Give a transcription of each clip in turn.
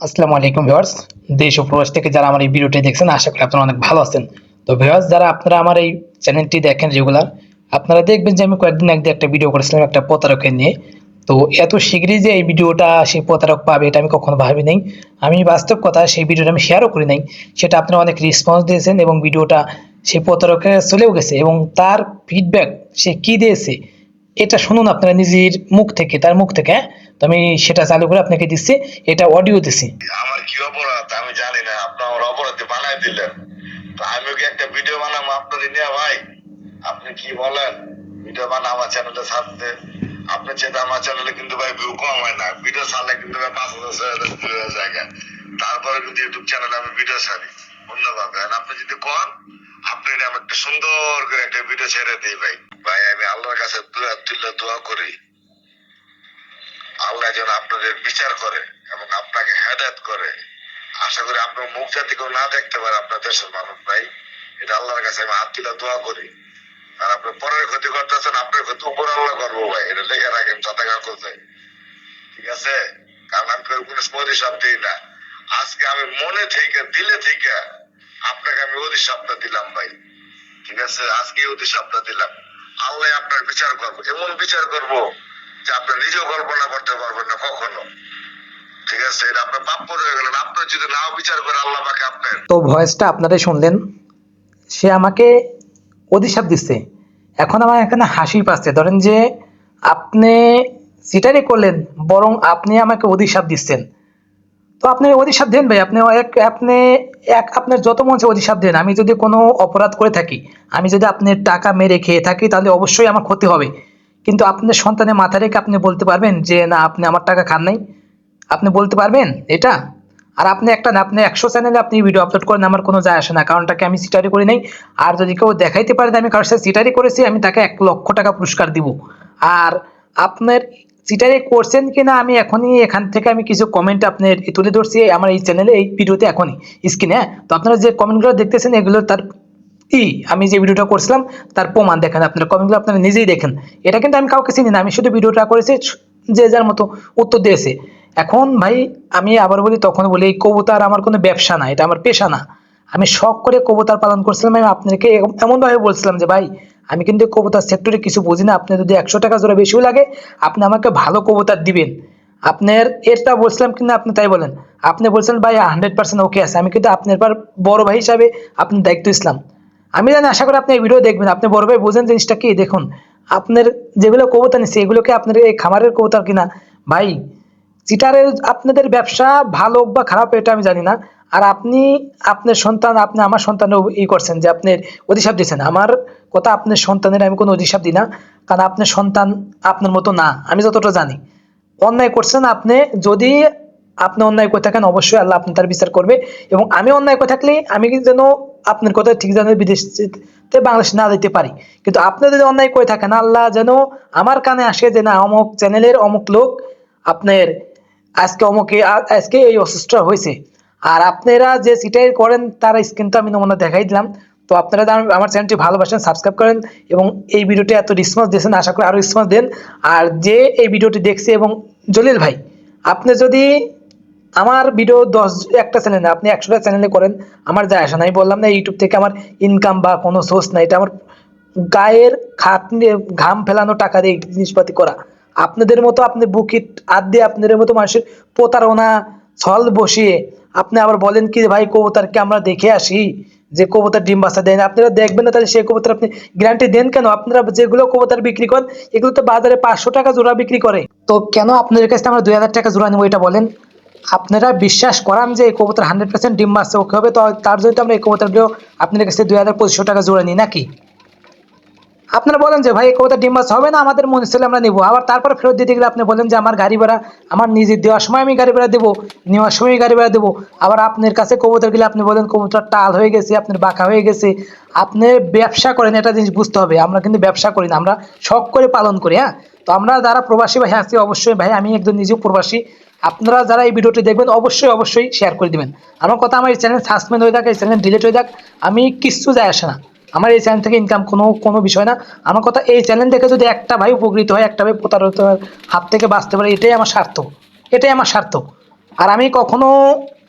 আসসালামু আলাইকুম ভিউয়ার্স। দেশ ও প্রবাস থেকে যারা আমার এই ভিডিওটি দেখছেন আশা করি আপনারা অনেক ভালো আছেন। তো ভিউয়ার্স, যারা আপনারা আমার এই চ্যানেলটি দেখেন রেগুলার, আপনারা দেখবেন যে আমি কয়েকদিন আগে একটা ভিডিও করেছিলাম একটা প্রতারকের নিয়ে। তো এত শীঘ্রই যে এই ভিডিওটা সেই প্রতারক পাবে এটা আমি কখনো ভাবি নাই। আমি বাস্তব কথা, সেই ভিডিওটা আমি শেয়ারও করি নাই। সেটা আপনারা অনেক রেসপন্স দিয়েছেন এবং ভিডিওটা সেই প্রতারকের চলেও গেছে এবং তার ফিডব্যাক সে কি দিয়েছে এটা শুনুন আপনারা নিজের মুখ থেকে, তার মুখ থেকে, হ্যাঁ? তো আমি সেটা চালু করে আপনাকে দিচ্ছি, এটা অডিও দিচ্ছি। আমার কি অপরাধ আমি জানি না, আপনি আমার অপরাধী বানাই দিলেন। তো আমি কি একটা ভিডিও বানাবো আপনাদের নিয়ে ভাই? আপনি কি বলেন? ভিডিও বানা আমার চ্যানেলে ছাড়তে, আপনি চেয়ে আমার চ্যানেলে কিন্তু ভাই ভিউ কম হয় না, ভিডিও ছাড়লে কিন্তু ভাই 5,000 ভিউ হয়ে যায়। তারপরে কিন্তু ইউটিউব চ্যানেলে আমি ভিডিও ছাড়ি অন্যভাবে। আর আপনি যদি কন আপনি আমি একটা সুন্দর করে একটা ভিডিও ছেড়ে দিই ভাই। ভাই আমি আল্লাহর কাছে দোয়া করি আল্লাহ যেন আপনাদের বিচার করে এবং আপনাকে হেদায়েত করে। আশা করি আপনার মুখ যাতে কেউ না দেখতে পারে আপনার দেশের মানুষ ভাই, এটা আল্লাহর কাছে আমি হাত তুলে দোয়া করি। আর আপনি পরের ক্ষতি করতেছেন, আপনার ক্ষতি উপর আল্লাহ করবো ভাই, এটা লেখা রাখেন চাতাকা কোথায়, ঠিক আছে? কারণ আমি কোনো অভিশাপ দিই না। আজকে আমি মনে থেকে দিলে থেকে আপনাকে আমি অভিশাপটা দিলাম ভাই, ঠিক আছে? আজকে অভিশাপটা দিলাম, আল্লাহ আপনার বিচার করবো, এমন বিচার করবো যে আপনি নিজেও কল্পনা করতে পারবেন না কখনো, ঠিক আছে? এটা আপনার প্রাপ্য হয়ে গেলেন। আপনার যদি নাও বিচার করে আল্লাহ পাকে আপনার। তো ভয়েসটা আপনারাই শুনলেন, সে আমাকে অভিশাপ দিচ্ছে। এখন আমার এখানে হাসি পাচ্ছে, ধরেন যে আপনি সিটারি করলেন, বরং আপনি আমাকে অভিশাপ দিচ্ছেন। তো আপনি অধিশাপ দেন ভাই, আপনার যত মন চায় অধিশাপ দেন। আমি যদি কোনো অপরাধ করে থাকি, আমি যদি আপনার টাকা মেরে খেয়ে থাকি, তাহলে অবশ্যই আমার ক্ষতি হবে। কিন্তু আপনার সন্তানের মাথা রেখে আপনি বলতে পারবেন যে না, আপনি আমার টাকা খান নাই? আপনি বলতে পারবেন এটা? আর আপনি একটা না, আপনি 100 চ্যানেলে আপনি ভিডিও আপলোড করেন, আমার কোনো যায় আসে না, কারণটাকে আমি সিটারি করি নাই। আর যদি কেউ দেখাইতে পারে যে আমি কারোর সাথে সিটারি করেছি, আমি তাকে 1 লক্ষ টাকা পুরস্কার দিব। আর আপনার চিটারি করছেন কিনা আমি এখনই এখান থেকে আমি কিছু কমেন্ট আপনার তুলে ধরছি আমার এই চ্যানেলে, এই ভিডিওতে এখনই স্ক্রিনে, হ্যাঁ? তো আপনারা যে কমেন্টগুলো দেখতেছেন এগুলো তার আমি যে ভিডিওটা করছিলাম তার প্রমাণ। দেখেন আপনারা কমেন্টগুলো আপনারা নিজেই দেখেন। এটা কিন্তু আমি কাউকে চিনি না, আমি শুধু ভিডিওটা করেছি, যে যার মতো উত্তর দিয়েছে। এখন ভাই আমি আবার বলি, তখন বলি, এই কবুতর আমার কোনো ব্যবসা না, এটা আমার পেশা না। আমি শখ করে কবুতর পালন করছিলাম। আমি আপনাকে এমনভাবে বলছিলাম যে ভাই, আমি কিন্তু কবুতর সেক্টরে কিছু বুঝি না, আপনি যদি 100 টাকা জোড়া বেশিও লাগে আপনি আমাকে ভালো কবুতর দিবেন। আপনার এটা বলছিলাম কিনা আপনি তাই বলেন। আপনি বলছেন ভাই 100% ওকে আছে, আমি কিন্তু আপনার পর বড় ভাই হিসাবে আপনার দায়িত্ব ইসলাম। আমি জানি, আশা করি আপনি এই ভিডিও দেখবেন, আপনি বড় ভাই বুঝেন জিনিসটা কি। দেখুন, আপনার যেগুলো কবুতর নিচ্ছে এগুলোকে আপনার এই খামারের কবুতর কিনা ভাই। চিটারের আপনাদের ব্যবসা ভালো হোক বা খারাপ এটা আমি জানি না। আর আপনি আপনার সন্তান, আপনি আমার সন্তানের করছেন যে আপনার অভিশাপ দিচ্ছেন। আমার কথা, আপনার সন্তানের আমি কোনো অভিশাপ দিই না, কারণ আপনার সন্তান আপনার মতো না, আমি যতটা জানি। অন্যায় করছেন আপনি, যদি আপনি অন্যায় করে থাকেন অবশ্যই আল্লাহ আপনি তার বিচার করবে। এবং আমি অন্যায় করে থাকলে আমি যেন আপনার কথা ঠিক জানেন বিদেশে বাংলাদেশ না যেতে পারি। কিন্তু আপনি যদি অন্যায় করে থাকেন, আল্লাহ যেন আমার কানে আসে যে না, অমুক চ্যানেলের অমুক লোক আপনার আজকে এই অসুস্থটা হয়েছে। আর আপনারা যে সিটাই করেন তার স্ক্রিন তো আমি নমুনা দেখাই দিলাম। তো আপনারা আমার চ্যানেলটি ভালোবাসেন, সাবস্ক্রাইব করেন এবং এই ভিডিওটি এত রেসপন্স দিয়েছেন, আশা করি আরো রেসপন্স দেন। আর যে এই ভিডিওটি দেখছে, এবং জলিল ভাই, আপনি যদি আমার ভিডিও একটা চ্যানেল না, আপনি 100টা চ্যানেলে করেন, আমার যায় আসে না। আমি বললাম না ইউটিউব থেকে আমার ইনকাম বা কোনো সোর্স নাই, এটা আমার গায়ের খাটনি, ঘাম ফেলানো টাকা দিয়ে জিনিসপাতি করা। আপনাদের মতো আপনি বুকিট হাত দিয়ে আপনাদের মতো মানুষের প্রতারণা ছল বসিয়ে আপনি আবার বলেন কি ভাই কবুতরকে আমরা দেখে আসি যে কবুতর ডিম বাচ্চা দেয় না, আপনারা দেখবেন না, তাহলে সেই কবুতর আপনি গ্যারান্টি দেন কেন? আপনারা যেগুলো কবুতর বিক্রি করেন এগুলো তো বাজারে 500 টাকা জোড়া বিক্রি করে, তো কেন আপনাদের কাছে আমরা 2000 টাকা জোড়া নেবো এটা বলেন? আপনারা বিশ্বাস করান যে এই কবুতর 100% ডিম বাচ্চা ওকে হবে, তো তার জন্য তো আমরা এই কবুতরগুলো আপনাদের কাছে 2500 টাকা জোড়া নিই নাকি? আপনারা বলেন যে ভাই এই কবুতর ডিম বাচ্চা হবে না, আমাদের মনে ছিল আমরা নিবো, আবার তারপর ফেরত দিতে গেলে আপনি বলেন যে আমার গাড়ি ভাড়া, আমার নিজের দেওয়ার সময় আমি গাড়ি ভাড়া দেবো, নেওয়ার সময় গাড়ি ভাড়া দেবো। আবার আপনার কাছে কবুতর গেলে আপনি বলেন কবুতর টাল হয়ে গেছে, আপনার বাঁকা হয়ে গেছে। আপনি ব্যবসা করেন, এটা জিনিস বুঝতে হবে। আমরা কিন্তু ব্যবসা করি না, আমরা শখ করে পালন করি, হ্যাঁ? তো আমরা যারা প্রবাসী ভাই আছি, অবশ্যই ভাই আমি একজন নিজেও প্রবাসী, আপনারা যারা এই ভিডিওটি দেখবেন অবশ্যই অবশ্যই শেয়ার করে দিবেন। আমার কথা, আমার এই চ্যানেল সাসপেন্ড হয়ে যাক, এই চ্যানেল ডিলিট হয়ে যাক, আমি কিচ্ছু যায় আসে না। আমার এই চ্যানেল থেকে ইনকাম কোনো কোনো বিষয় না। আমার কথা, এই চ্যানেল থেকে যদি একটা ভাই উপকৃত হয়, একটা ভাই প্রতারিত হাত থেকে বাঁচতে পারে, এটাই আমার স্বার্থ, এটাই আমার স্বার্থ। আর আমি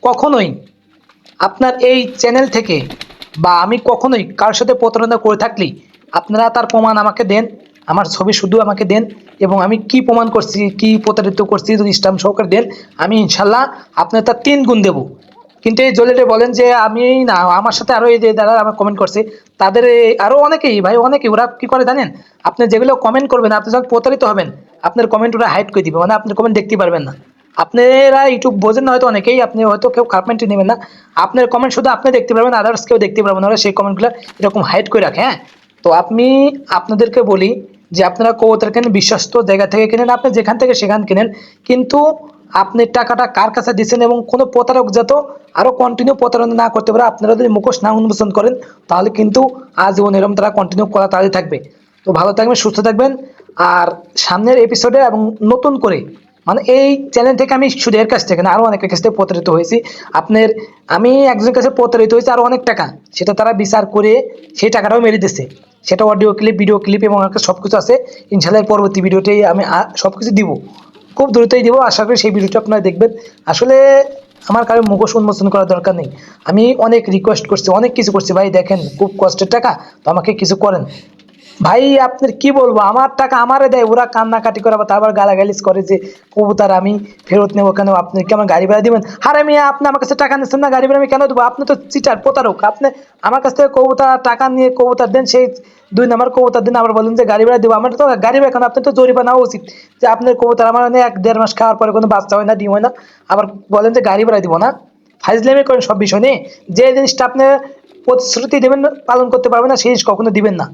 কখনোই আপনার এই চ্যানেল থেকে বা আমি কখনোই কারোর সাথে প্রতারণা করে থাকলে আপনারা তার প্রমাণ আমাকে দেন, আমার ছবি শুধু আমাকে দেন, এবং আমি কি প্রমাণ করছি, কি প্রতারিত করছি যদি স্ট্যাম্প সহকারে দেন, আমি ইনশাল্লাহ আপনার তার 3 গুণ দেবো। কিন্তু এই জলিলে বলেন যে আমি না, আমার সাথে আরও এই যে যারা আমার কমেন্ট করছে তাদের আরও অনেকেই ভাই, অনেকেই ওরা কী করে জানেন, আপনি যেগুলো কমেন্ট করবেন আপনি যখন প্রতারিত হবেন আপনার কমেন্ট ওরা হাইড করে দিবে, মানে আপনার কমেন্ট দেখতে পারবেন না। আপনারা ইউটিউব বোঝেন না হয়তো অনেকেই, আপনি হয়তো কেউ খারাপ মেন্টে নেবেন না, আপনার কমেন্ট শুধু আপনি দেখতে পারবেন, আদার্স কেউ দেখতে পারবেন না, ওরা সেই কমেন্টগুলো এরকম হাইড করে রাখে। হ্যাঁ, তো আমি আপনাদেরকে বলি যে আপনারা কবুতর কেনেন বিশ্বস্ত জায়গা থেকে কেনেন, আপনি যেখান থেকে সেখান কেনেন, কিন্তু আপনি টাকাটা কার কাছে দিচ্ছেন এবং কোনো প্রতারক যত আরও কন্টিনিউ প্রতারণা না করতে পারে, আপনারা যদি মুখোশ না উন্মোচন করেন তাহলে কিন্তু আজীবন এরকম তারা কন্টিনিউ করা তাদের থাকবে। তো ভালো থাকবেন, সুস্থ থাকবেন। আর সামনের এপিসোডে এবং নতুন করে, মানে এই চ্যানেল থেকে আমি শুধু এর কাছ থেকে না, আরও অনেকের কাছ থেকে প্রতারিত হয়েছি। আপনার আমি একজনের কাছে প্রতারিত হয়েছি আরও অনেক টাকা, সেটা তারা বিচার করে সেই টাকাটাও মেরে দিচ্ছে, সেটা অডিও ক্লিপ, ভিডিও ক্লিপ এবং আমার কাছে সব কিছু আছে। ইনশাল্লাহ পরবর্তী ভিডিওতেই আমি সব কিছু দিব, খুব দ্রুতই দিব, আশা করি সেই ভিডিওটা আপনারা দেখবেন। আসলে আমার কারো মুখোশ উন্মোচন করার দরকার নেই, আমি অনেক রিকোয়েস্ট করছি, অনেক কিছু করছি, ভাই দেখেন খুব কষ্টের টাকা, তো আমাকে কিছু করেন। ভাই আপনার কি বলবো, আমার টাকা আমারে দেয়, ওরা কান্নাকাটি করে আবার তারপর গালাগালিজ করে যে কবুতর আমি ফেরত নেবো কেন, আপনি কি আমার গাড়ি ভাড়া দিবেন? আরে মিয়া, আপনি আমার কাছে টাকা নিচ্ছেন না, গাড়ি ভাড়া আমি কেন দেবো? আপনি তো চিটার, প্রতারক। আপনি আমার কাছ থেকে কবুতর টাকা নিয়ে কবুতর দেন, সেই 2 নম্বর কবুতর দিন আবার বলেন যে গাড়ি ভাড়া দেবো। আমার তো গাড়ি ভাড়া কেন, আপনার তো জরিমানা নেওয়া উচিত যে আপনার কবুতর আমার 1-1.5 মাস খাওয়ার পরে কোনো বাচ্চা হয় না, ডিম হয় না, আবার বলেন যে গাড়ি ভাড়া দিব না। ফাইজলামি করেন সব বিষয় নিয়ে, যে জিনিসটা আপনি প্রতিশ্রুতি দেবেন পালন করতে পারবেন না সেই জিনিস কখনো দিবেন না।